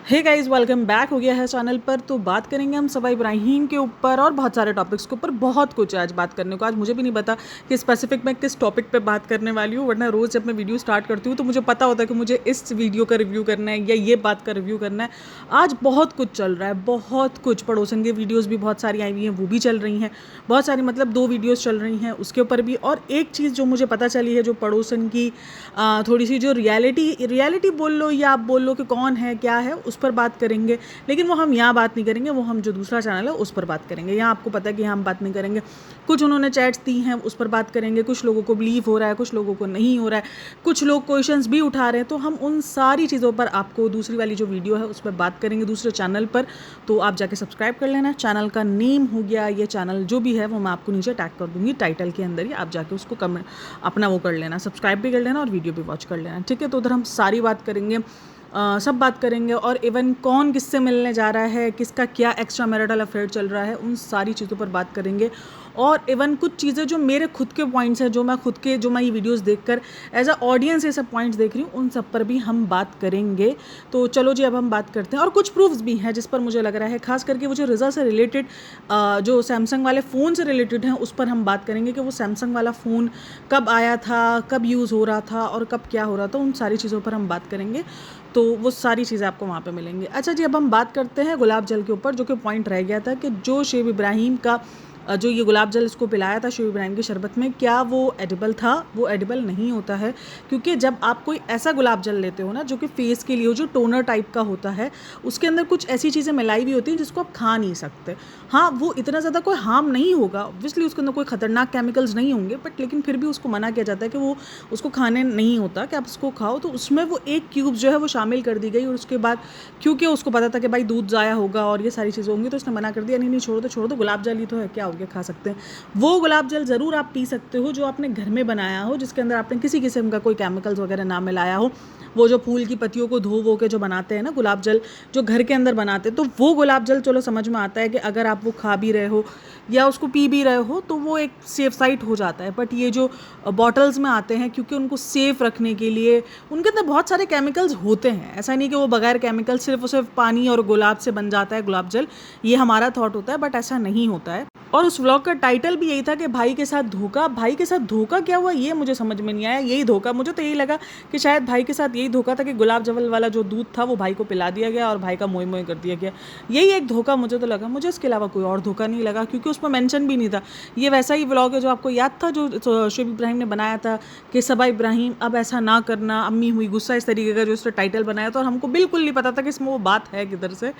Hey guys, welcome back हो गया है चैनल पर। तो बात करेंगे हम सबा इब्राहिम के ऊपर और बहुत सारे टॉपिक्स के ऊपर। बहुत कुछ है आज बात करने को। आज मुझे भी नहीं पता कि स्पेसिफिक मैं किस टॉपिक पे बात करने वाली हूँ, वरना रोज़ जब मैं वीडियो स्टार्ट करती हूँ तो मुझे पता होता है कि मुझे इस वीडियो का रिव्यू करना है या ये बात का रिव्यू करना है। आज बहुत कुछ चल रहा है, बहुत कुछ। पड़ोसन की वीडियोज़ भी बहुत सारी आई हुई हैं, वो भी चल रही हैं। बहुत सारी मतलब 2 वीडियोज़ चल रही हैं उसके ऊपर भी। और एक चीज़ जो मुझे पता चली है, जो पड़ोसन की थोड़ी सी जो रियलिटी बोल लो या आप बोल लो कि कौन है क्या है, उस पर बात करेंगे। लेकिन वो हम यहाँ बात नहीं करेंगे, वो हम जो दूसरा चैनल है उस पर बात करेंगे। यहाँ आपको पता है कि यहाँ हम बात नहीं करेंगे। कुछ उन्होंने चैट्स दी हैं, उस पर बात करेंगे। कुछ लोगों को बिलीव हो रहा है, कुछ लोगों को नहीं हो रहा है, कुछ लोग क्वेश्चंस भी उठा रहे हैं। तो हम उन सारी चीज़ों पर आपको दूसरी वाली जो वीडियो है उस पर बात करेंगे, दूसरे चैनल पर। तो आप जाके सब्सक्राइब कर लेना। चैनल का नेम हो गया, ये चैनल जो भी है वो मैं आपको नीचे टैग कर दूँगी टाइटल के अंदर ही। आप जाके उसको कमेंट अपना वो कर लेना, सब्सक्राइब भी कर लेना और वीडियो भी वॉच कर लेना, ठीक है। तो उधर हम सारी बात करेंगे, सब बात करेंगे। और इवन कौन किससे मिलने जा रहा है, किसका क्या एक्स्ट्रा मैरिटल अफेयर चल रहा है, उन सारी चीज़ों पर बात करेंगे। और इवन कुछ चीज़ें जो मेरे खुद के पॉइंट्स हैं, जो मैं ये वीडियोस देखकर एज अ ऑडियंस ये सब पॉइंट्स देख रही हूँ, उन सब पर भी हम बात करेंगे। तो चलो जी, अब हम बात करते हैं। और कुछ प्रूफ्स भी हैं जिस पर मुझे लग रहा है, खास करके वो जो रिज़ल्ट से रिलेटेड, जो सैमसंग वाले फ़ोन से रिलेटेड हैं, उस पर हम बात करेंगे कि वो सैमसंग वाला फ़ोन कब आया था, कब यूज़ हो रहा था और कब क्या हो रहा था। उन सारी चीज़ों पर हम बात करेंगे। तो वो सारी चीज़ें आपको वहाँ पे मिलेंगी। अच्छा जी, अब हम बात करते हैं गुलाब जल के ऊपर, जो कि पॉइंट रह गया था कि जो शेब इब्राहिम का जो ये गुलाब जल इसको पिलाया था शेब इब्राहिम की शरबत में, क्या वो एडिबल था? वो एडिबल नहीं होता है, क्योंकि जब आप कोई ऐसा गुलाब जल लेते हो ना जो कि फेस के लिए हो, जो टोनर टाइप का होता है, उसके अंदर कुछ ऐसी चीज़ें मिलाई हुई होती हैं जिसको आप खा नहीं सकते। हाँ, वो इतना ज़्यादा कोई हार्म नहीं होगा, ऑब्वियसली उसके अंदर कोई खतरनाक केमिकल्स नहीं होंगे, बट लेकिन फिर भी उसको मना किया जाता है कि वो उसको खाने नहीं होता, कि आप उसको खाओ। तो उसमें वो एक क्यूब जो है वो शामिल कर दी गई। और उसके बाद क्योंकि उसको पता था कि भाई दूध ज़ाया होगा और ये सारी चीज़ें होंगी, तो उसने मना कर दिया, नहीं नहीं छोड़ दो, गुलाब जल ही तो है, क्या हो गया, खा सकते हैं। वो गुलाब जल ज़रूर आप पी सकते हो जो आपने घर में बनाया हो, जिसके अंदर आपने किसी किस्म का कोई केमिकल्स वगैरह ना मिलाया हो। वो जो फूल की पत्तियों को धो वो के जो बनाते हैं ना गुलाब जल, जो घर के अंदर बनाते हैं, तो वो गुलाब जल चलो समझ में आता है कि अगर आप वो खा भी रहे हो या उसको पी भी रहे हो तो वो एक सेफ साइड हो जाता है। बट ये जो बॉटल्स में आते हैं, क्योंकि उनको सेफ रखने के लिए उनके अंदर बहुत सारे केमिकल्स होते हैं। ऐसा नहीं कि वो बगैर केमिकल सिर्फ और सिर्फ पानी और गुलाब से बन जाता है गुलाब जल, ये हमारा थॉट होता है, बट ऐसा नहीं होता है। और उस व्लॉग का टाइटल भी यही था कि भाई के साथ धोखा। भाई के साथ धोखा क्या हुआ ये मुझे समझ में नहीं आया। यही धोखा, मुझे तो यही लगा कि शायद भाई के साथ यही धोखा था कि गुलाब जल वाला जो दूध था वो भाई को पिला दिया गया और भाई का मोई मोई कर दिया गया। यही एक धोखा मुझे तो लगा, मुझे इसके अलावा कोई और धोखा नहीं लगा, क्योंकि उसमें मेंशन भी नहीं था। ये वैसा ही व्लॉग है जो आपको याद था, जो शेब इब्राहिम ने बनाया था कि सबा इब्राहिम अब ऐसा ना करना, अम्मी हुई गुस्सा, इस तरीके का जो उसने टाइटल बनाया था। और हमको बिल्कुल नहीं पता था कि इसमें वो बात है किधर से।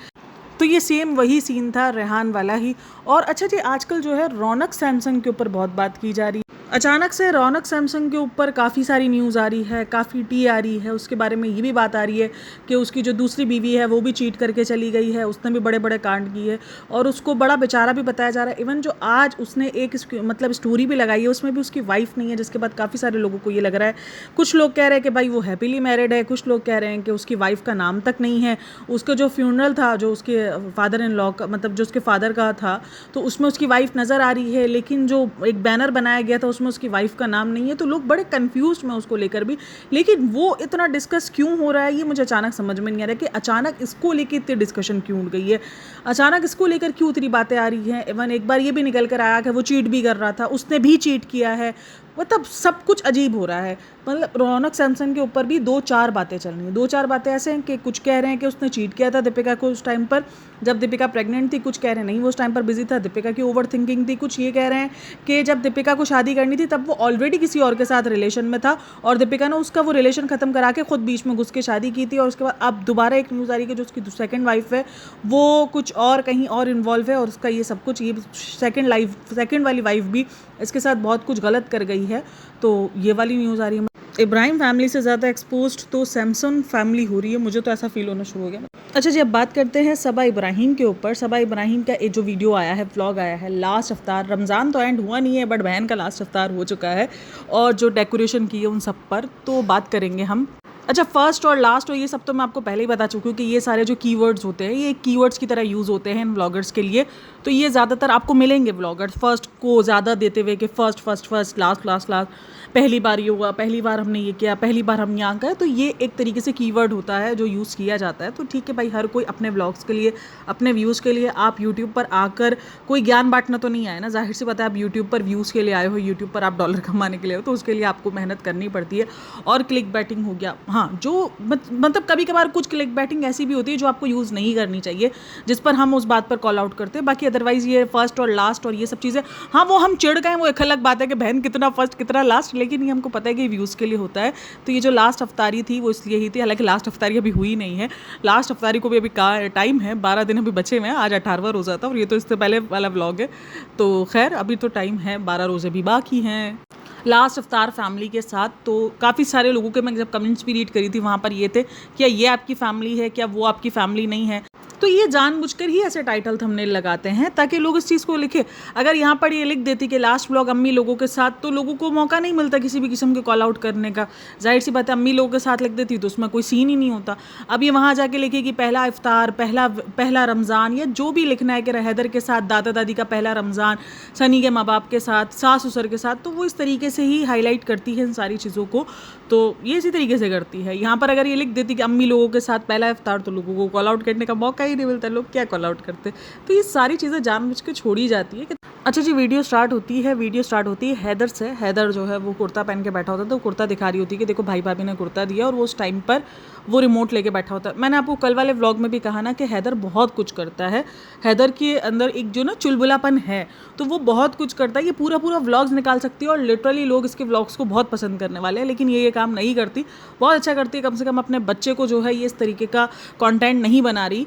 तो ये सेम वही सीन था, रेहान वाला ही। और अच्छा जी, आजकल जो है रौनक सैमसंग के ऊपर बहुत बात की जा रही है। अचानक से रौनक सैमसंग के ऊपर काफ़ी सारी न्यूज़ आ रही है, काफ़ी टी आ रही है। उसके बारे में ये भी बात आ रही है कि उसकी जो दूसरी बीवी है वो भी चीट करके चली गई है, उसने भी बड़े बड़े कांड किए है और उसको बड़ा बेचारा भी बताया जा रहा है। इवन जो आज उसने एक मतलब स्टोरी भी लगाई है, उसमें भी उसकी वाइफ नहीं है, जिसके बाद काफ़ी सारे लोगों को ये लग रहा है। कुछ लोग कह रहे हैं कि भाई वो हैप्पीली मैरिड है, कुछ लोग कह रहे हैं कि उसकी वाइफ का नाम तक नहीं है। उसका जो फ्यूनरल था, जो उसके फादर इन लॉ का, मतलब जो उसके फादर का था, तो उसमें उसकी वाइफ नज़र आ रही है, लेकिन जो एक बैनर बनाया गया था उसमें उसकी वाइफ का नाम नहीं है। तो लोग बड़े कंफ्यूज में उसको लेकर भी। लेकिन वो इतना डिस्कस क्यों हो रहा है ये मुझे अचानक समझ में नहीं आ रहा है कि अचानक इसको लेकर इतनी डिस्कशन क्यों उठ गई है, अचानक इसको लेकर क्यों इतनी बातें आ रही हैं। इवन एक बार ये भी निकल कर आया कि वो चीट भी कर रहा था, उसने भी चीट किया है। मतलब सब कुछ अजीब हो रहा है। मतलब रौनक सैमसंग के ऊपर भी 2-4 बातें चल रही हैं। 2-4 बातें ऐसे हैं कि कुछ कह रहे हैं कि उसने चीट किया था दीपिका को उस टाइम पर जब दीपिका प्रेग्नेंट थी, कुछ कह रहे हैं नहीं वो उस टाइम पर बिजी था, दीपिका की ओवर थिंकिंग थी। कुछ ये कह रहे हैं कि जब दीपिका को शादी करनी थी तब वो ऑलरेडी किसी और के साथ रिलेशन में था और दीपिका ने उसका वो रिलेशन खत्म करा के खुद बीच में घुस के शादी की थी। और उसके बाद अब दोबारा एक न्यूज़ आ रही है कि जो उसकी सेकंड वाइफ है वो कुछ और कहीं और इन्वॉल्व है और उसका ये सब कुछ, ये सेकंड वाली वाइफ भी इसके साथ बहुत कुछ गलत कर गई है। तो ये वाली न्यूज़ आ रही है। इब्राहिम फैमिली से ज़्यादा एक्सपोज्ड तो सैमसंग फैमिली हो रही है, मुझे तो ऐसा फील होना शुरू हो गया। अच्छा जी, अब बात करते हैं सबा इब्राहिम के ऊपर। सबा इब्राहिम का जो वीडियो आया है, व्लॉग आया है, लास्ट अफ्तार, रमज़ान तो एंड हुआ नहीं है बट बहन का लास्ट अफ्तार हो चुका है और जो डेकोरेशन की है उन सब पर तो बात करेंगे हम। अच्छा, फर्स्ट और लास्ट और ये सब तो मैं आपको पहले ही बता चुकी हूँ कि ये सारे जो कीवर्ड्स होते हैं ये कीवर्ड्स की तरह यूज़ होते हैं इन व्लॉगर्स के लिए। तो ये ज़्यादातर आपको मिलेंगे व्लॉगर्स फर्स्ट को ज़्यादा देते हुए कि first first first, last last last, पहली बार ये हुआ, पहली बार हमने ये किया, पहली बार हम यहाँ गए। तो ये एक तरीके से कीवर्ड होता है जो यूज़ किया जाता है। तो ठीक है भाई, हर कोई अपने व्लॉग्स के लिए, अपने व्यूज़ के लिए आप यूट्यूब पर आकर कोई ज्ञान बांटना तो नहीं आए ना। जाहिर सी बात है, आप यूट्यूब पर व्यूज़ के लिए आए हो, यूट्यूब पर आप डॉलर कमाने के लिए हो, तो उसके लिए आपको मेहनत करनी पड़ती है। और क्लिक बैटिंग हो गया, हाँ, जो मतलब कभी कभार कुछ क्लिक बैटिंग ऐसी भी होती है जो आपको यूज़ नहीं करनी चाहिए, जिस पर हम उस बात पर कॉल आउट करते हैं। बाकी अदरवाइज ये फर्स्ट और लास्ट और ये सब चीज़ें, हाँ, वो हम चिढ़ गए, वो एक अलग बात है कि बहन कितना फर्स्ट कितना लास्ट, लेकिन ये हमको पता है कि व्यूज़ के लिए होता है। तो ये जो लास्ट अफ्तारी थी वो इसलिए ही थी, हालांकि लास्ट अफ्तारी अभी हुई नहीं है। लास्ट अफ्तारी को भी अभी टाइम है, 12 दिन अभी बचे हुए हैं। आज 18वां रोज़ा था और ये तो इससे पहले वाला व्लॉग है। तो खैर अभी तो टाइम है, 12 रोज़े भी बाकी हैं। लास्ट अफ्तार फैमिली के साथ, तो काफ़ी सारे लोगों के मैं जब कमेंट्स भी रीड करी थी वहाँ पर ये थे, क्या ये आपकी फैमिली है, क्या वो आपकी फैमिली नहीं है। तो ये जानबूझकर ही ऐसे टाइटल थंबनेल लगाते हैं ताकि लोग इस चीज़ को लिखे। अगर यहाँ पर ये लिख देती कि लास्ट व्लॉग अम्मी लोगों के साथ, तो लोगों को मौका नहीं मिलता किसी भी किस्म के कॉल आउट करने का। जाहिर सी बात है, अम्मी लोगों के साथ लिख देती तो उसमें कोई सीन ही नहीं होता। अब ये वहाँ जाके लिखे कि पहला इफ्तार, पहला रमज़ान, या जो भी लिखना है कि हैदर के साथ दादा दादी का पहला रमज़ान, सनी के माँ बाप के साथ, सास ससुर के साथ, तो वो इस तरीके से ही हाईलाइट करती है इन सारी चीज़ों को। तो ये इसी तरीके से करती है। यहाँ पर अगर ये लिख देती कि अम्मी लोगों के साथ पहला इफ्तार, तो लोगों को कॉल आउट करने का मौका ही नहीं मिलता, लोग क्या कॉल आउट करते। तो ये सारी चीज़ें जानबूझ के छोड़ी जाती है कि अच्छा जी, वीडियो स्टार्ट होती है हैदर से। हैदर जो है वो कुर्ता पहन के बैठा होता है, तो कुर्ता दिखा रही होती है कि देखो भाई भाभी ने कुर्ता दिया, और वो उस टाइम पर वो रिमोट लेके बैठा होता है। मैंने आपको कल वाले व्लॉग में भी कहा ना कि हैदर बहुत कुछ करता है। हैदर के अंदर एक जो ना चुलबुलापन है, तो वो बहुत कुछ करता है। ये पूरा व्लॉग्स निकाल सकती है और लिटरली लोग इसके व्लॉग्स को बहुत पसंद करने वाले हैं, लेकिन ये काम नहीं करती। बहुत अच्छा करती है, कम से कम अपने बच्चे को जो है ये इस तरीके का कंटेंट नहीं बना रही।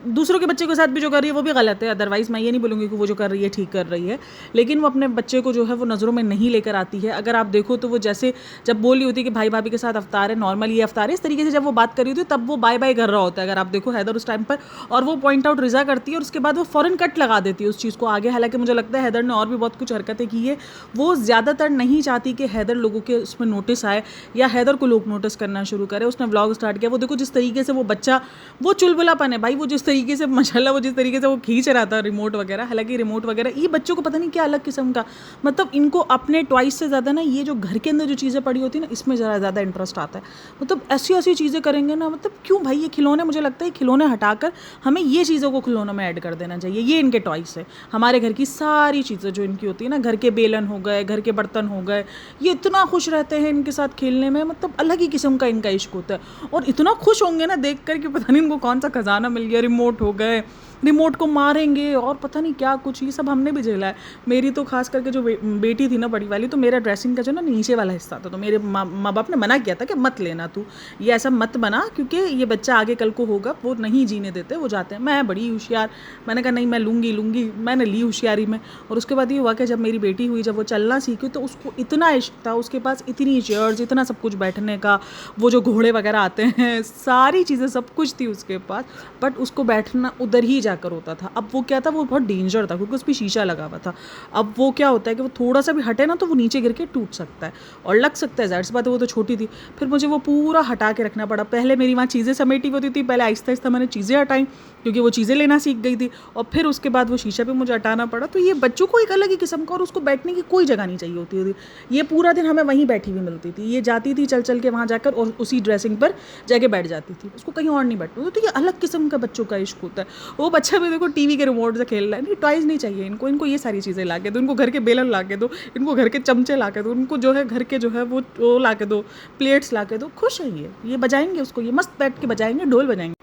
दूसरों के बच्चे के साथ भी जो कर रही है वो भी गलत है, अदरवाइज़ मैं ये नहीं बोलूँगी कि वो जो कर रही है ठीक कर रही है, लेकिन वो अपने बच्चे को जो है वो नज़रों में नहीं लेकर आती है। अगर आप देखो तो वो जैसे जब बोल रही होती है कि भाई भाभी के साथ अफ्तार है, नॉर्मल ये अफ्तार है, इस तरीके से जब वो बात कर रही होती है तब वो बाय बाय कर रहा होता है। अगर आप देखो हैदर उस टाइम पर, और वो पॉइंट आउट रिजा करती है और उसके बाद वो फ़ौरन कट लगा देती है उस चीज़ को आगे। हालांकि मुझे लगता है हैदर ने और भी बहुत कुछ हरकतें की है। वो ज़्यादातर नहीं चाहती कि हैदर लोगों के उसमें नोटिस आए या हैदर को लोग नोटिस करना शुरू करें। उसने व्लॉग स्टार्ट किया, वो देखो जिस तरीके से वो बच्चा, वो चुलबुलापन है भाई, वो जिस तरीके से माशाल्लाह वो जिस तरीके से वो खींच रहा था रिमोट वगैरह। हालांकि रिमोट वगैरह ये बच्चों को पता नहीं क्या अलग किस्म का, मतलब इनको अपने टॉयज से ज़्यादा ना ये जो घर के अंदर जो चीज़ें पड़ी होती है ना, इसमें ज़्यादा इंटरेस्ट आता है। मतलब ऐसी ऐसी चीज़ें करेंगे ना, मतलब क्यों भाई, ये खिलौने, मुझे लगता है खिलौने हटाकर हमें ये चीज़ों को खिलौनों में ऐड कर देना चाहिए। ये इनके टॉयज है, हमारे घर की सारी चीज़ें जो इनकी होती है ना, घर के बेलन हो गए, घर के बर्तन हो गए, ये इतना खुश रहते हैं इनके साथ खेलने में। मतलब अलग ही किस्म का इनका इश्क होता है, और इतना खुश होंगे ना देख कर कि पता नहीं इनको कौन सा खजाना मिल गया। रिमोट हो गए, रिमोट को मारेंगे और पता नहीं क्या कुछ, ये सब हमने भी झेला है। मेरी तो खास करके जो बेटी थी ना बड़ी वाली, तो मेरा ड्रेसिंग का जो ना नीचे वाला हिस्सा था, तो मेरे माँ बाप ने मना किया था कि मत लेना तू, ये ऐसा मत बना, क्योंकि ये बच्चा आगे कल को होगा, वो नहीं जीने देते, वो जाते हैं। मैं बड़ी होशियार, मैंने कहा नहीं मैं लूँगी, मैंने ली होशियारी में। और उसके बाद ये हुआ कि जब मेरी बेटी हुई, जब वो चलना सीखी, तो उसको इतना इश्क था, उसके पास इतनी चेयर्स, इतना सब कुछ बैठने का, वो जो घोड़े वगैरह आते हैं, सारी चीज़ें सब कुछ थी उसके पास, बट उसको बैठना उधर ही जाकर होता था। अब वो क्या था, वो बहुत डेंजर था क्योंकि उस पर शीशा लगा हुआ था। अब वो क्या होता है कि वो थोड़ा सा भी हटे ना तो वो नीचे गिर के टूट सकता है और लग सकता है। ज़ाहिर सी बात है, वो तो छोटी थी, फिर मुझे वो पूरा हटा के रखना पड़ा। पहले मेरी वहाँ चीज़ें समेटी होती थी, पहले आहिस्ता आहिस्ता मैंने चीज़ें हटाई क्योंकि वो चीज़ें लेना सीख गई थी, और फिर उसके बाद वो शीशा भी मुझे हटाना पड़ा। तो ये बच्चों को एक अलग ही किस्म का, और उसको बैठने की कोई जगह नहीं चाहिए होती थी। ये पूरा दिन हमें वहीं बैठी हुई मिलती थी, ये जाती थी चल चल के वहाँ जाकर और उसी ड्रेसिंग पर जाके बैठ जाती थी, उसको कहीं और नहीं बैठना। तो ये अलग किस्म का बच्चों का इश्क होता है। वो बच्चा भी देखो टीवी के रिमोट से खेल रहा है, नहीं टॉयज़ नहीं चाहिए इनको ये सारी चीज़ें ला के दो, इनको घर के बेलन ला के दो, इनको घर के चमचे ला के दो, उनको जो है घर के जो है वो ला के दो, प्लेट्स ला के दो, खुश है ये बजाएंगे उसको, ये मस्त बैठ के बजाएंगे, ढोल बजाएंगे।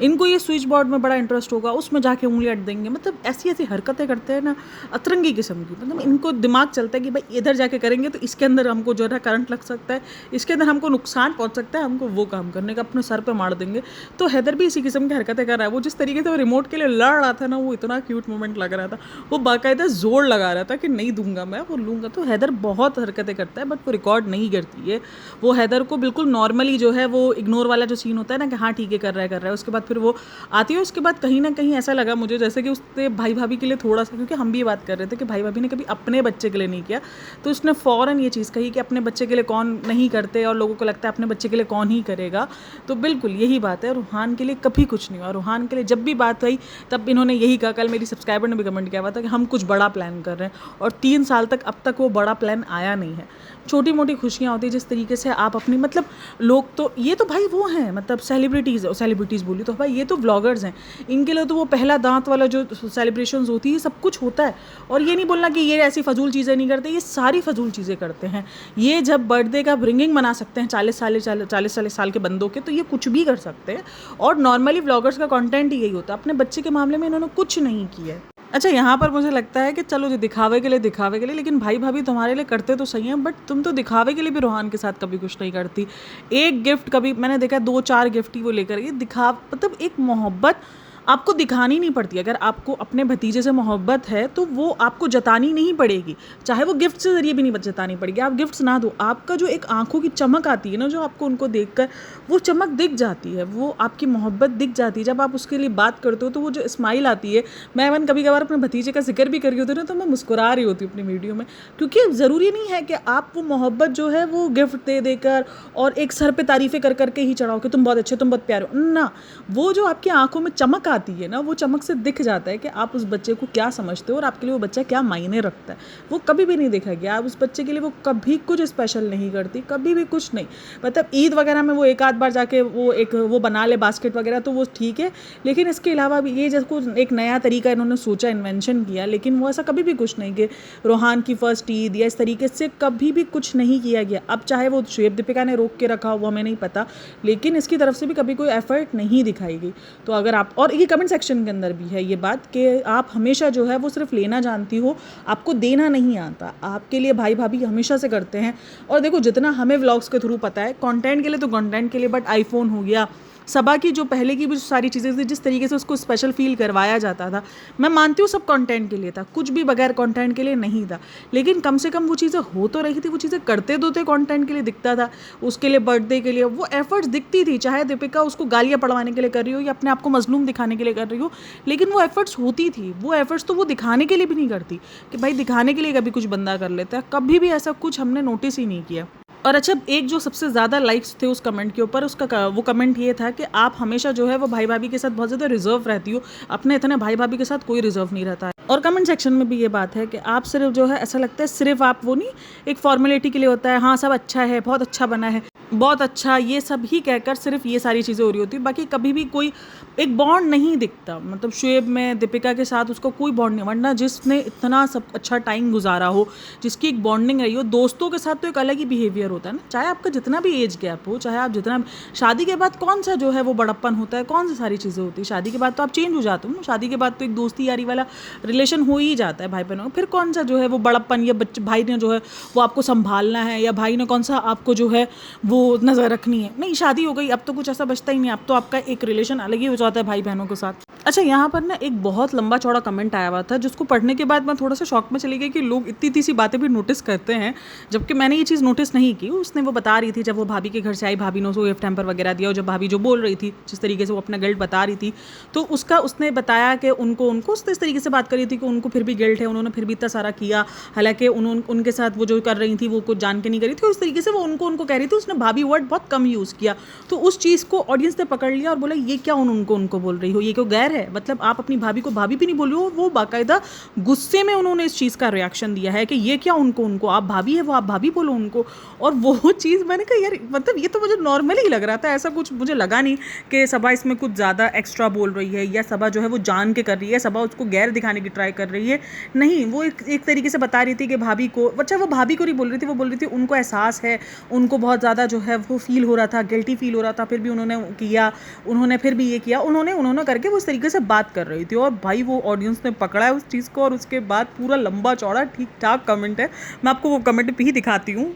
इनको ये स्विच बोर्ड में बड़ा इंटरेस्ट होगा, उसमें जाके उंगली अट देंगे। मतलब ऐसी ऐसी हरकतें करते हैं ना अतरंगी किस्म की। मतलब इनको दिमाग चलता है कि भाई इधर जाके करेंगे तो इसके अंदर हमको जो है करंट लग सकता है, इसके अंदर हमको नुकसान पहुंच सकता है, हमको वो काम करने का अपने सर पे मार देंगे। तो हैदर भी इसी किस्म की हरकतें कर रहा है। वो जिस तरीके से वो रिमोट के लिए लड़ रहा था ना, वो इतना क्यूट मोमेंट लग रहा था। वो बाकायदा जोर लगा रहा था कि नहीं दूंगा मैं, वो लूँगा। तो हैदर बहुत हरकतें करता है, बट वो रिकॉर्ड नहीं करती है। वो हैदर को बिल्कुल नॉर्मली जो है वो इग्नोर वाला जो सीन होता है ना कि हाँ ठीक है कर रहा है, उसके बाद फिर वो आती है। उसके बाद कहीं ना कहीं ऐसा लगा मुझे जैसे कि उसने भाई भाभी के लिए थोड़ा सा, क्योंकि हम भी ये बात कर रहे थे कि भाई भाभी ने कभी अपने बच्चे के लिए नहीं किया, तो उसने फ़ौरन ये चीज़ कही कि अपने बच्चे के लिए कौन नहीं करते और लोगों को लगता है अपने बच्चे के लिए कौन ही करेगा। तो बिल्कुल यही बात है, रूहान के लिए कभी कुछ नहीं हुआ। रूहान के लिए जब भी बात हुई तब इन्होंने यही कहा, कल मेरी सब्सक्राइबर ने भी कमेंट किया हुआ था कि हम कुछ बड़ा प्लान कर रहे हैं, और 3 साल तक अब तक वो बड़ा प्लान आया नहीं है। छोटी मोटी खुशियाँ होती हैं जिस तरीके से आप अपनी, मतलब लोग तो ये तो भाई वो हैं, मतलब सेलिब्रिटीज़ बोली तो भाई ये तो व्लॉगर्स हैं, इनके लिए तो वो पहला दांत वाला जो सेलिब्रेशंस होती है सब कुछ होता है। और ये नहीं बोलना कि ये ऐसी फजूल चीज़ें नहीं करते, ये सारी फजूल चीज़ें करते हैं। ये जब बर्थडे का रिंगिंग मना सकते हैं 40 साल के बंदों के, तो ये कुछ भी कर सकते हैं। और नॉर्मली व्लॉगर्स का कंटेंट ही यही होता है। अपने बच्चे के मामले में इन्होंने कुछ नहीं किया है। अच्छा, यहाँ पर मुझे लगता है कि चलो जो दिखावे के लिए, लेकिन भाई भाभी तुम्हारे लिए करते तो सही हैं, बट तुम तो दिखावे के लिए भी रूहान के साथ कभी कुछ नहीं करती। एक गिफ्ट कभी मैंने देखा 2-4 गिफ्ट ही वो लेकर गई। मतलब एक मोहब्बत आपको दिखानी नहीं पड़ती। अगर आपको अपने भतीजे से मोहब्बत है तो वो आपको जतानी नहीं पड़ेगी, चाहे वो गिफ्ट से ज़रिए भी नहीं जतानी पड़ेगी। आप गिफ्ट्स ना दो, आपका जो एक आंखों की चमक आती है ना, जो आपको उनको देखकर वो चमक दिख जाती है, वो आपकी मोहब्बत दिख जाती है। जब आप उसके लिए बात करते हो तो वो जो स्माइल आती है, मैं कभी कभार अपने भतीजे का जिक्र भी कर रही होती हूँ ना, तो मैं मुस्कुरा रही होती हूँ अपनी वीडियो में, क्योंकि ज़रूरी नहीं है कि आप वो मोहब्बत जो है वो गिफ्ट दे देकर और एक सर पे तारीफ़ें कर करके ही चढ़ाओ कि तुम बहुत अच्छे, तुम बहुत प्यारे हो ना। वो जो आपकी आंखों में चमक आती है ना, वो चमक से दिख जाता है कि आप उस बच्चे को क्या समझते हो और आपके लिए वो बच्चा क्या मायने रखता है। वो कभी भी नहीं देखा गया। आप उस बच्चे के लिए वो कभी कुछ स्पेशल नहीं करती, कभी भी कुछ नहीं। मतलब ईद वगैरह में वो एक आध बार जाके वो बना ले बास्केट वगैरह, तो वो ठीक है, लेकिन इसके अलावा भी ये जैसे एक नया तरीका इन्होंने सोचा, इन्वेंशन किया, लेकिन वो ऐसा कभी भी कुछ नहीं कि रूहान की फर्स्ट ईद या इस तरीके से कभी भी कुछ नहीं किया गया। अब चाहे वो शुएब दीपिका ने रोक के रखा वो हमें नहीं पता, लेकिन इसकी तरफ से भी कभी कोई एफर्ट नहीं दिखाई गई। तो अगर आप, और ये कमेंट सेक्शन के अंदर भी है ये बात कि आप हमेशा जो है वो सिर्फ लेना जानती हो, आपको देना नहीं आता। आपके लिए भाई भाभी हमेशा से करते हैं। और देखो, जितना हमें व्लॉग्स के थ्रू पता है, कंटेंट के लिए तो कंटेंट के लिए, बट आईफोन हो गया, सबा की जो पहले की भी सारी चीज़ें थी, जिस तरीके से उसको स्पेशल फील करवाया जाता था, मैं मानती हूँ सब कंटेंट के लिए था, कुछ भी बगैर कंटेंट के लिए नहीं था, लेकिन कम से कम वो चीज़ें हो तो रही थी, वो चीज़ें करते तो थे, कंटेंट के लिए दिखता था, उसके लिए बर्थडे के लिए वो एफर्ट्स दिखती थी। चाहे दीपिका उसको गालियाँ पड़वाने के लिए कर रही हो या अपने आप को मजलूम दिखाने के लिए कर रही हो, लेकिन वो एफर्ट्स होती थी। वो एफर्ट्स तो वो दिखाने के लिए भी नहीं करती कि भाई दिखाने के लिए कभी कुछ बंदा कर लेता है, कभी भी ऐसा कुछ हमने नोटिस ही नहीं किया। और अच्छा, एक जो सबसे ज़्यादा लाइक्स थे उस कमेंट के ऊपर, वो कमेंट ये था कि आप हमेशा जो है वो भाई भाभी के साथ बहुत ज़्यादा रिजर्व रहती हो, अपने इतने भाई भाभी के साथ कोई रिजर्व नहीं रहता है। और कमेंट सेक्शन में भी ये बात है कि आप सिर्फ जो है, ऐसा लगता है सिर्फ आप वो नहीं, एक फॉर्मेलिटी के लिए होता है, हाँ सब अच्छा है, बहुत अच्छा बना है, बहुत अच्छा, ये सब ही कहकर सिर्फ ये सारी चीज़ें हो रही होती है, बाकी कभी भी कोई एक बॉन्ड नहीं दिखता। मतलब शुएब में दीपिका के साथ उसका कोई बॉन्ड नहीं, वरना जिसने इतना सब अच्छा टाइम गुजारा हो, जिसकी एक बॉन्डिंग रही हो, दोस्तों के साथ तो एक अलग ही बिहेवियर होता है ना, चाहे आपका जितना भी एज गैप हो, चाहे आप जितना, शादी के बाद कौन सा जो है वो बड़प्पन होता है, कौन सी सारी चीज़ें होती है, शादी के बाद तो आप चेंज हो जाते हो ना, शादी के बाद तो एक दोस्ती यारी वाला रिलेशन हो ही जाता है भाई बहनों, फिर कौन सा जो है वो बड़प्पन, या बच्चे भाई ने जो है वो आपको संभालना है, या भाई ने कौन सा आपको जो है वो नज़र रखनी है। नहीं, शादी हो गई, अब तो कुछ ऐसा बचता ही नहीं, अब तो आपका एक रिलेशन अलग ही हो जाता है भाई बहनों के साथ। अच्छा, यहाँ पर ना एक बहुत लंबा चौड़ा कमेंट आया हुआ था, जिसको पढ़ने के बाद मैं थोड़ा सा शॉक में चली गई कि लोग इतनी सी बातें भी नोटिस करते हैं, जबकि मैंने ये चीज़ नोटिस नहीं की। उसने वो बता रही थी, जब वो भाभी के घर से आई, भाभी ने उसको गिफ्ट हैम्पर वगैरह दिया, और जब भाभी जो बोल रही थी, जिस तरीके से वो अपना गिल्ट बता रही थी, तो उसने बताया कि उनको इस तरीके से बात कर रही थी कि उनको फिर भी गिल्ट है, उन्होंने फिर भी इतना सारा किया, हालांकि उनके साथ वो जो कर रही थी वो कुछ जान के नहीं करी थी, उस तरीके से वो उनको कह रही थी। उसने भाभी वर्ड बहुत कम यूज़ किया, तो उस चीज़ को ऑडियंस ने पकड़ लिया और बोला ये क्या उनको बोल रही हो, ये क्यों गैर है, मतलब आप अपनी भाभी को भाभी भी नहीं बोल रही हो। वो बाकायदा गुस्से में उन्होंने इस चीज़ का रिएक्शन दिया है कि ये क्या उनको आप भाभी है, वो आप भाभी बोलो उनको। और वो चीज़ मैंने कहा यार, मतलब ये तो मुझे नॉर्मली ही लग रहा था, ऐसा कुछ मुझे लगा नहीं कि सबा इसमें कुछ ज़्यादा एक्स्ट्रा बोल रही है, या सबा जो है वो जान के कर रही है, सबा उसको गैर दिखाने की ट्राई कर रही है। नहीं, वो एक तरीके से बता रही थी कि भाभी को, अच्छा वो भाभी को नहीं बोल रही थी, वो बोल रही थी उनको एहसास है, उनको बहुत ज़्यादा जो है वो फील हो रहा था, गिल्टी फील हो रहा था, फिर भी उन्होंने फिर भी ये किया, उन्होंने करके वो इस तरीके से बात कर रही थी। और भाई वो ऑडियंस ने पकड़ा है उस चीज़ को, और उसके बाद पूरा लंबा चौड़ा ठीक ठाक कमेंट है। मैं आपको वो कमेंट भी ही दिखाती हूँ।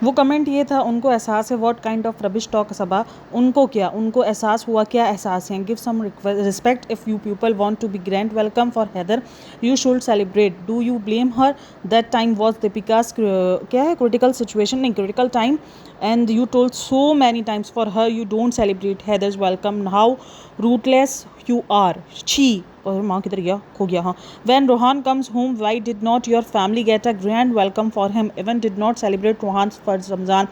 वो कमेंट ये था, उनको एहसास है what kind of rubbish talk Saba, उनको क्या, उनको एहसास हुआ, क्या एहसास है, give some respect if you people want to be grand welcome for Haider, you should celebrate, do you blame her, that time was Deepika's क्या है क्रिटिकल सिचुएशन, नहीं critical time, and you told so many times for her you don't celebrate Haider's welcome, how rootless you are, छी, और माँ किधर गया, खो गया, हाँ, when Rohan comes home, why did not your family get a grand welcome for him, even did not celebrate Rohan's first Ramzan,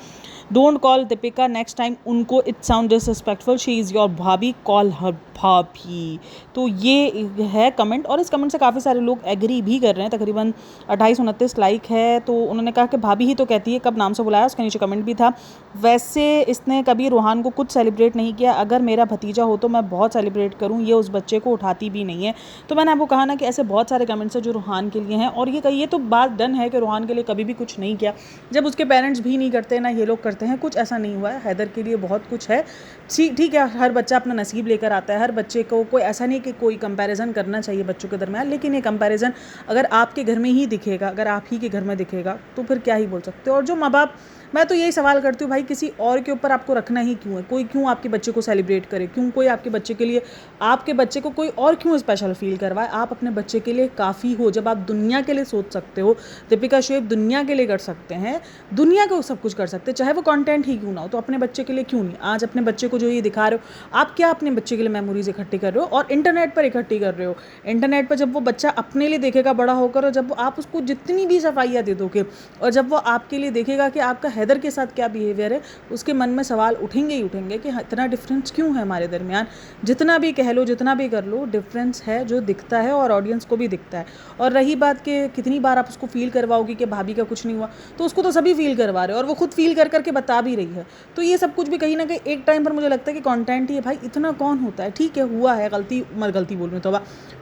don't call Deepika next time, उनको it sound disrespectful, she is your भाभी, call her भाभी। तो ये है comment, और इस comment से काफ़ी सारे लोग एग्री भी कर रहे हैं, तकरीबन 28-29 लाइक है। तो उन्होंने कहा कि भाभी ही तो कहती है, कब नाम से बुलाया, उसके नीचे कमेंट भी था, वैसे इसने कभी रोहान को कुछ सेलिब्रेट नहीं किया, अगर मेरा भतीजा हो तो मैं बहुत सेलिब्रेट करूँ, ये उस बच्चे को उठाती भी नहीं है। तो मैंने आपको कहा ना कि ऐसे बहुत सारे कमेंट्स हैं जो रोहान के लिए हैं, और ये तो बात डन है कि रोहान के लिए कभी भी कुछ नहीं किया, जब उसके पेरेंट्स भी नहीं करते ना ये लोग करते हैं, कुछ ऐसा नहीं हुआ है। हैदर के लिए बहुत कुछ है, ठीक है, हर बच्चा अपना नसीब लेकर आता है, हर बच्चे को कोई ऐसा नहीं कि कोई कंपैरिजन करना चाहिए बच्चों के दरमियान, लेकिन ये कंपैरिजन अगर आपके घर में ही दिखेगा, अगर आप ही के घर में दिखेगा, तो फिर क्या ही बोल सकते हो। और जो माँ बाप, मैं तो यही सवाल करती हूँ भाई, किसी और के ऊपर आपको रखना ही क्यों है, कोई क्यों आपके बच्चे को सेलिब्रेट करे, क्यों कोई आपके बच्चे के लिए, आपके बच्चे को कोई और क्यों स्पेशल फील करवाए, आप अपने बच्चे के लिए काफ़ी हो, जब आप दुनिया के लिए सोच सकते हो, दीपिका शुएब दुनिया के लिए कर सकते हैं, दुनिया को सब कुछ कर सकते हैं, चाहे वो कंटेंट ही क्यों ना हो, तो अपने बच्चे के लिए क्यों नहीं। आज अपने बच्चे को जो ये दिखा रहे हो, आप क्या अपने बच्चे के लिए मेमोरीज इकट्ठी कर रहे हो, और इंटरनेट पर इकट्ठी कर रहे हो। इंटरनेट पर जब वो बच्चा अपने लिए देखेगा बड़ा होकर, और जब आप उसको जितनी भी सफाइयाँ दे दोगे, और जब वो आपके लिए देखेगा कि आपका हैदर के साथ क्या बिहेवियर है, उसके मन में सवाल उठेंगे ही उठेंगे कि इतना डिफरेंस क्यों है हमारे दरमियान। जितना भी कह लो, जितना भी कर लो, डिफरेंस है जो दिखता है, और ऑडियंस को भी दिखता है। और रही बात कि कितनी बार आप उसको फील करवाओगे कि भाभी का कुछ नहीं हुआ, तो उसको तो सभी फील करवा रहे हो, और वो खुद फील कर करके बता भी रही है। तो ये सब कुछ भी कहीं ना कहीं एक टाइम पर मुझे लगता है कि कंटेंट ही है भाई, इतना कौन होता है, ठीक है हुआ है गलती, गलती बोल रही तो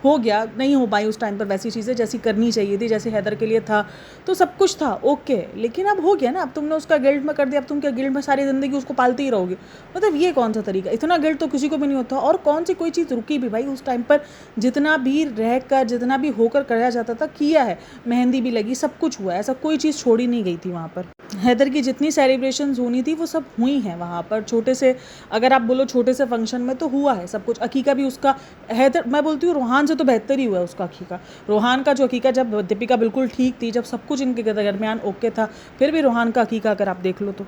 हो गया, नहीं हो पाई उस टाइम पर वैसी चीज़ें जैसी करनी चाहिए थी, जैसे हैदर के लिए था, तो सब कुछ था ओके, लेकिन अब हो गया ना, अब तुमने उसका गिल्ट में कर दिया, अब तुम क्या गिल्ट में सारी ज़िंदगी उसको पालती ही रहोगे, मतलब ये कौन सा तरीका, इतना गिल्ट तो किसी को भी नहीं होता। और कौन सी कोई चीज़ रुकी भी भाई, उस टाइम पर जितना भी रह कर, जितना भी होकर कराया जाता था किया है, मेहंदी भी लगी, सब कुछ हुआ है, ऐसा कोई चीज़ छोड़ी नहीं गई थी वहाँ पर। हैदर की जितनी सेलिब्रेशंस होनी थी वो सब हुई हैं वहाँ पर, छोटे से, अगर आप बोलो छोटे से फंक्शन में तो हुआ है सब कुछ। अकीका भी उसका, हैदर, मैं बोलती हूँ रोहान से तो बेहतर ही हुआ है उसका अकीका। रोहान का जो अकीका, जब दीपिका बिल्कुल ठीक थी, जब सब कुछ इनके दरमियान ओके था, फिर भी रोहान का अकीका अगर आप देख लो तो।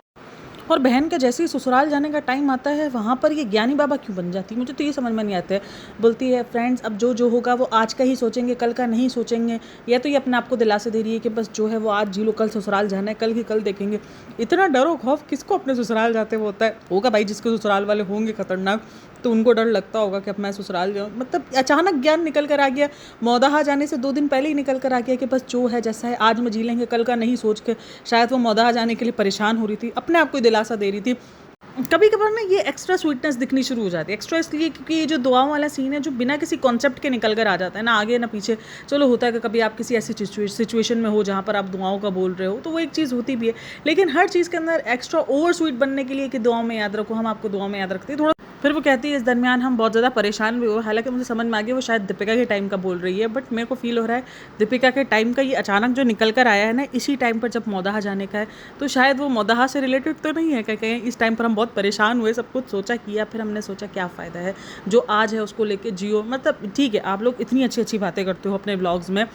और बहन का जैसे ही ससुराल जाने का टाइम आता है, वहाँ पर ये ज्ञानी बाबा क्यों बन जाती है, मुझे तो ये समझ में नहीं आता है। बोलती है फ्रेंड्स अब जो जो होगा वो आज का ही सोचेंगे, कल का नहीं सोचेंगे, या तो ये अपने आप को दिलासे दे रही है कि बस जो है वो आज जी लो, कल ससुराल जाना है, कल की कल देखेंगे। इतना डर और खौफ किसको अपने ससुराल जाते हुए होता है, होगा भाई जिसके ससुराल वाले होंगे खतरनाक, तो उनको डर लगता होगा कि अब मैं ससुराल जाऊँ। मतलब अचानक ज्ञान निकल कर आ गया, मौदाहा जाने से 2 दिन पहले ही निकल कर आ गया कि बस जो है जैसा है आज में जी लेंगे, कल का नहीं सोच के। शायद वो मौदाहा जाने के लिए परेशान हो रही थी, अपने आप को दिलासा दे रही थी। कभी कभार ना ये एक्स्ट्रा स्वीटनेस दिखनी शुरू हो जाती है। एक्स्ट्रा इसलिए क्योंकि ये जो दुआओं वाला सीन है, जो बिना किसी कॉन्सेप्ट के निकल कर आ जाता है, ना आगे ना पीछे। चलो होता है कि कभी आप किसी ऐसी सिचुएशन में हो जहाँ पर आप दुआओं का बोल रहे हो, तो वो एक चीज़ होती भी है, लेकिन हर चीज़ के अंदर एक्स्ट्रा ओवर स्वीट बनने के लिए कि दुआओं में याद रखो, हम आपको दुआओं में याद रखते हैं थोड़ा। फिर वो कहती है इस दरमियान हम बहुत ज़्यादा परेशान भी हुए। हालांकि मुझे समझ में आ गया वो शायद दीपिका के टाइम का बोल रही है, बट मेरे को फील हो रहा है दीपिका के टाइम का ये अचानक जो निकल कर आया है ना, इसी टाइम पर जब मौदाहा जाने का है, तो शायद वो मौदाहा से रिलेटेड तो नहीं है। कहीं इस टाइम पर हम बहुत परेशान हुए, सब कुछ सोचा किया, फिर हमने सोचा क्या फ़ायदा है, जो आज है उसको लेके जियो। मतलब ठीक है, आप लोग इतनी अच्छी अच्छी बातें करते हो अपने ब्लॉग्स में,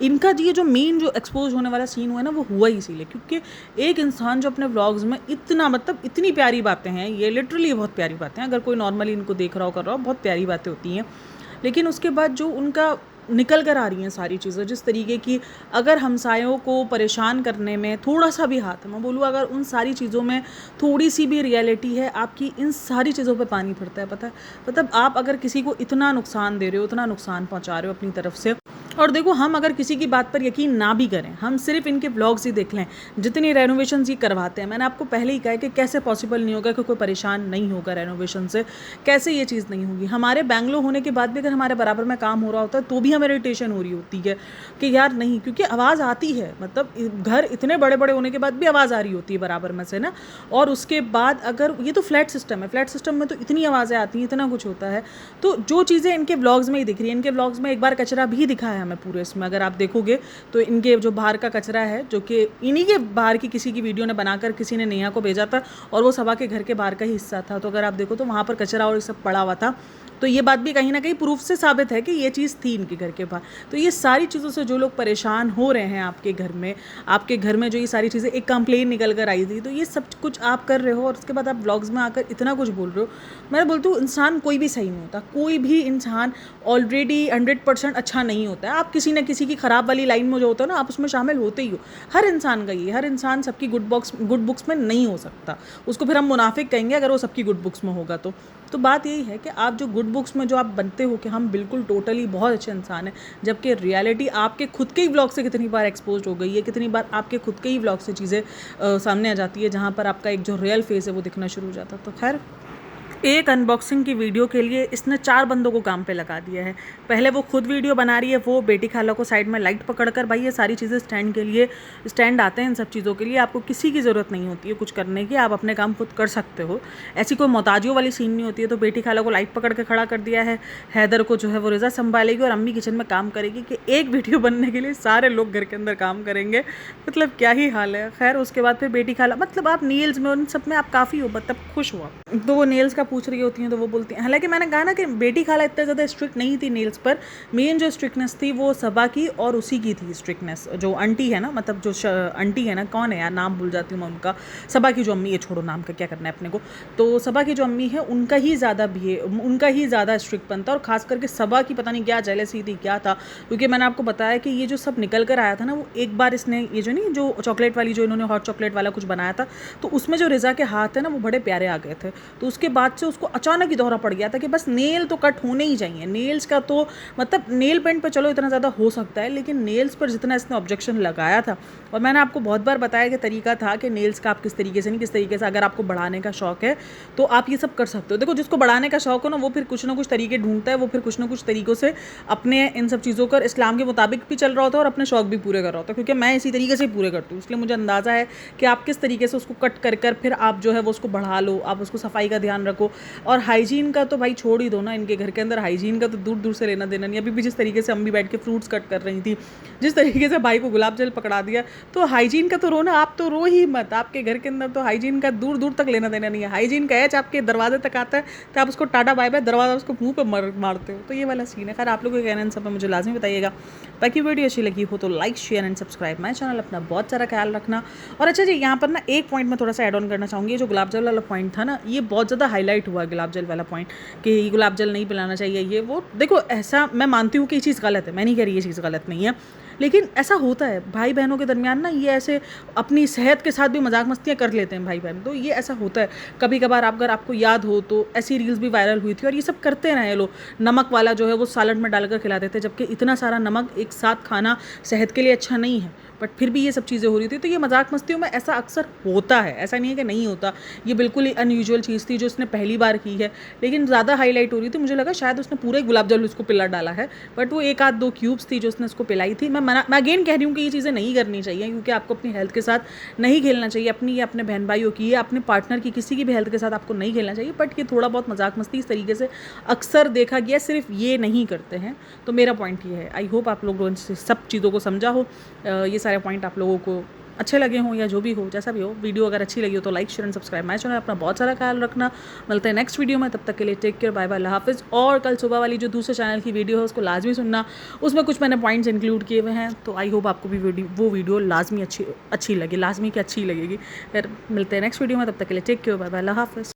इनका ये जो मेन जो एक्सपोज होने वाला सीन हुआ है ना, वो हुआ ही इसीलिए क्योंकि एक इंसान जो अपने व्लॉग्स में इतना, मतलब इतनी प्यारी बातें हैं, ये लिटरली बहुत प्यारी बातें हैं, अगर कोई नॉर्मली इनको देख रहा हो कर रहा हो, बहुत प्यारी बातें होती हैं, लेकिन उसके बाद जो उनका निकल कर आ रही हैं सारी चीज़ें, जिस तरीके की, अगर हमसायों को परेशान करने में थोड़ा सा भी हाथ है, मैं बोलूँ अगर उन सारी चीज़ों में थोड़ी सी भी रियलिटी है, आपकी इन सारी चीज़ों पे पानी फिरता है। पता है, मतलब आप अगर किसी को इतना नुकसान दे रहे हो, इतना नुकसान पहुँचा रहे हो अपनी तरफ से, और देखो हम अगर किसी की बात पर यकीन ना भी करें, हम सिर्फ इनके ब्लॉग्स ही देख लें, जितनी रेनोवेशन ये करवाते हैं, मैंने आपको पहले ही कहा है कि कैसे पॉसिबल नहीं होगा कि कोई परेशान नहीं होगा रेनोवेशन से, कैसे ये चीज़ नहीं होगी। हमारे बैंगलोर होने के बाद भी अगर हमारे बराबर में काम हो रहा होता है तो भी हमें इरिटेशन हो रही होती है कि यार नहीं, क्योंकि आवाज़ आती है, मतलब घर इतने बड़े बड़े होने के बाद भी आवाज़ आ रही होती है बराबर में से ना। और उसके बाद अगर ये तो फ्लैट सिस्टम है, फ्लैट सिस्टम में तो इतनी आवाज़ें आती हैं, इतना कुछ होता है। तो जो चीज़ें इनके ब्लॉग्स में ही दिख रही है, इनके ब्लॉग्स में एक बार कचरा भी दिखा है हमें पूरे इसमें। अगर आप देखोगे तो इनके जो बाहर का कचरा है, जो कि इन्हीं के बाहर की किसी की वीडियो ने बनाकर किसी ने नेहा को भेजा था, और वो सभा के घर के बाहर का ही हिस्सा था। तो अगर आप देखो तो वहाँ पर कचरा और ये सब पड़ा हुआ था। तो ये बात भी कहीं ना कहीं प्रूफ से साबित है कि ये चीज़ थी इनके घर के बाहर। तो ये सारी चीज़ों से जो लोग परेशान हो रहे हैं आपके घर में जो ये सारी चीज़ें, एक कंप्लेन निकल कर आई थी, तो ये सब कुछ आप कर रहे हो और उसके बाद आप ब्लॉग्स में आकर इतना कुछ बोल रहे हो। मैं बोलती हूँ इंसान कोई भी सही नहीं होता, कोई भी इंसान ऑलरेडी 100% अच्छा नहीं होता है। आप किसी न किसी की ख़राब वाली लाइन में जो होता है ना, आप उसमें शामिल होते ही हो। हर इंसान का ये, हर इंसान सबकी गुड बुक्स में नहीं हो सकता। उसको फिर हम मुनाफिक कहेंगे अगर वो सबकी गुड बुक्स में होगा तो बात यही है कि आप जो गुड बुक्स में जो आप बनते हो कि हम बिल्कुल टोटली बहुत अच्छे इंसान हैं, जबकि रियलिटी आपके खुद के ही ब्लॉग से कितनी बार एक्सपोज हो गई है, कितनी बार आपके खुद के ही ब्लॉग से चीज़ें सामने आ जाती है, जहाँ पर आपका एक जो रियल फेस है वो दिखना शुरू हो जाता है। तो खैर, एक अनबॉक्सिंग की वीडियो के लिए इसने 4 बंदों को काम पे लगा दिया है। पहले वो खुद वीडियो बना रही है, वो बेटी खाला को साइड में लाइट पकड़कर, भाई ये सारी चीज़ें स्टैंड आते हैं इन सब चीज़ों के लिए। आपको किसी की ज़रूरत नहीं होती है कुछ करने की, आप अपने काम खुद कर सकते हो। ऐसी कोई मोहताजियों वाली सीन नहीं होती है। तो बेटी खाला को लाइट पकड़ के खड़ा कर दिया है। हैदर को जो है वो रिज़ा संभालेगी और अम्मी किचन में काम करेगी कि एक वीडियो बनने के लिए सारे लोग घर के अंदर काम करेंगे। मतलब क्या ही हाल है। खैर, उसके बाद फिर बेटी खाला, मतलब आप नेल्स में उन सब में आप काफ़ी हो, मतलब खुश हुआ। तो वो नेल्स का पूछ रही होती हैं तो वो बोलती हैं, हालांकि मैंने कहा ना कि बेटी खाला इतना ज़्यादा स्ट्रिक्ट नहीं थी नेल्स पर। मेन जो स्ट्रिक्टनेस थी वो सबा की और उसी की थी स्ट्रिक्टनेस। जो आंटी है ना, मतलब जो आंटी है ना, कौन है यार, नाम भूल जाती हूँ मैं उनका। सबा की जो अम्मी है, छोड़ो नाम का क्या करना है अपने को। तो सबा की जो अम्मी है उनका ही ज़्यादा स्ट्रिक्ट बनता, और ख़ास करके सबा की पता नहीं क्या जेलसी थी, क्या था। क्योंकि मैंने आपको बताया कि ये जो सब निकल कर आया था ना, वो एक बार इसने ये जो चॉकलेट वाली, जो इन्होंने हॉट चॉकलेट वाला कुछ बनाया था, तो उसमें जो रिज़ा के हाथ है ना वो बड़े प्यारे आ गए थे। तो उसके बाद से उसको अचानक ही दौरा पड़ गया था कि बस नेल तो कट होने ही चाहिए। नेल्स का तो मतलब नेल पेंट पे चलो इतना ज़्यादा हो सकता है, लेकिन नेल्स पर जितना इसने ऑब्जेक्शन लगाया था, और मैंने आपको बहुत बार बताया कि तरीका था कि नेल्स का आप किस तरीके से अगर आपको बढ़ाने का शौक है तो आप ये सब कर सकते हो। देखो, जिसको बढ़ाने का शौक हो ना, वो फिर कुछ ना कुछ तरीके ढूंढता है, वो फिर कुछ ना कुछ तरीक़ों से अपने इन सब चीज़ों को इस्लाम के मुताबिक भी चल रहा होता है और अपने शौक भी पूरे कर रहा होता है। क्योंकि मैं इसी तरीके से पूरे करती हूँ, इसलिए मुझे अंदाज़ा है कि आप किस तरीके से उसको कट कर फिर आप जो है वो उसको बढ़ा लो, आप उसको सफाई का ध्यान रखो। और हाइजीन का तो भाई छोड़ ही दो ना, इनके घर के अंदर हाइजीन का तो दूर दूर से लेना देना नहीं। अभी भी जिस तरीके से अम्मी बैठ के फ्रूट्स कट कर रही थी, जिस तरीके से भाई को गुलाब जल पकड़ा दिया, तो हाइजीन का तो रो ना, आप तो रो ही मत। आपके घर के अंदर तो हाइजीन का दूर दूर तक लेना देना नहीं है। हाइजीन का एच आपके दरवाजे तक आता है तो आप उसको टाटा बाय बाय, दरवाजा उसको मुँह पर मारते हो। तो ये वाला सीन है। खैर, आप लोगों के कहना इन सब में मुझे लाजमी बताइएगा। बाकी वीडियो अच्छी लगी हो तो like, share and subscribe my channel. अपना बहुत सारा ख्याल रखना। और अच्छा जी, यहाँ पर ना एक पॉइंट में थोड़ा सा ऐड ऑन करना चाहूँगी। जो गुलाब जल वाला पॉइंट था ना, ये बहुत ज़्यादा हाईलाइट हुआ गुलाब जल वाला पॉइंट कि गुलाब जल नहीं पिलाना चाहिए, ये वो। देखो, ऐसा मैं मानती हूँ कि ये चीज़ गलत है, मैं नहीं कह रही ये चीज़ गलत नहीं है, लेकिन ऐसा होता है भाई बहनों के दरमियान ना, ये ऐसे अपनी सेहत के साथ भी मजाक मस्तियाँ कर लेते हैं भाई बहन। तो ये ऐसा होता है कभी कभार। अगर आपको याद हो तो ऐसी रील्स भी वायरल हुई थी, और ये सब करते रहे लोग। नमक वाला जो है वो सालन में डालकर खिलाते थे, जबकि इतना सारा नमक एक साथ खाना सेहत के लिए अच्छा नहीं है, बट फिर भी ये सब चीज़ें हो रही थी। तो ये मजाक मस्तियों में ऐसा अक्सर होता है, ऐसा नहीं है कि नहीं होता। ये बिल्कुल ही अनयूजुअल चीज़ थी जो उसने पहली बार की है, लेकिन ज़्यादा हाईलाइट हो रही थी। मुझे लगा शायद उसने पूरे गुलाब जल उसको पिला डाला है, बट वो 1-2 क्यूब्स थी जो उसने उसको पिलाई थी। मैं अगेन कह रही हूँ कि ये चीज़ें नहीं करनी चाहिए, क्योंकि आपको अपनी हेल्थ के साथ नहीं खेलना चाहिए, अपनी या अपने बहन भाइयों की या अपने पार्टनर की, किसी की भी हेल्थ के साथ आपको नहीं खेलना चाहिए। बट ये थोड़ा बहुत मजाक मस्ती इस तरीके से अक्सर देखा गया, सिर्फ ये नहीं करते हैं। तो मेरा पॉइंट ये है। आई होप आप लोगों ने सब चीज़ों को समझा हो, ये सारे पॉइंट आप लोगों को अच्छे लगे हों या जो भी हो, जैसा भी हो। वीडियो अगर अच्छी लगी हो तो like, share and subscribe my channel. अपना बहुत सारा ख्याल रखना। मिलते हैं नेक्स्ट वीडियो में, तब तक के लिए टेक केयर, बाय बाय, अल्लाह हाफिज़। और कल सुबह वाली जो दूसरे चैनल की वीडियो है उसको लाजमी सुनना, उसमें कुछ मैंने पॉइंट्स इंक्लूड किए हुए हैं। तो आई होप आपको भी वो वीडियो लाजमी अच्छी लगे, लाजमी कि अच्छी लगेगी। फिर मिलते हैं नेक्स्ट वीडियो में, तब तक के लिए टेक केयर, बाय बाय, अल्लाह हाफिज़।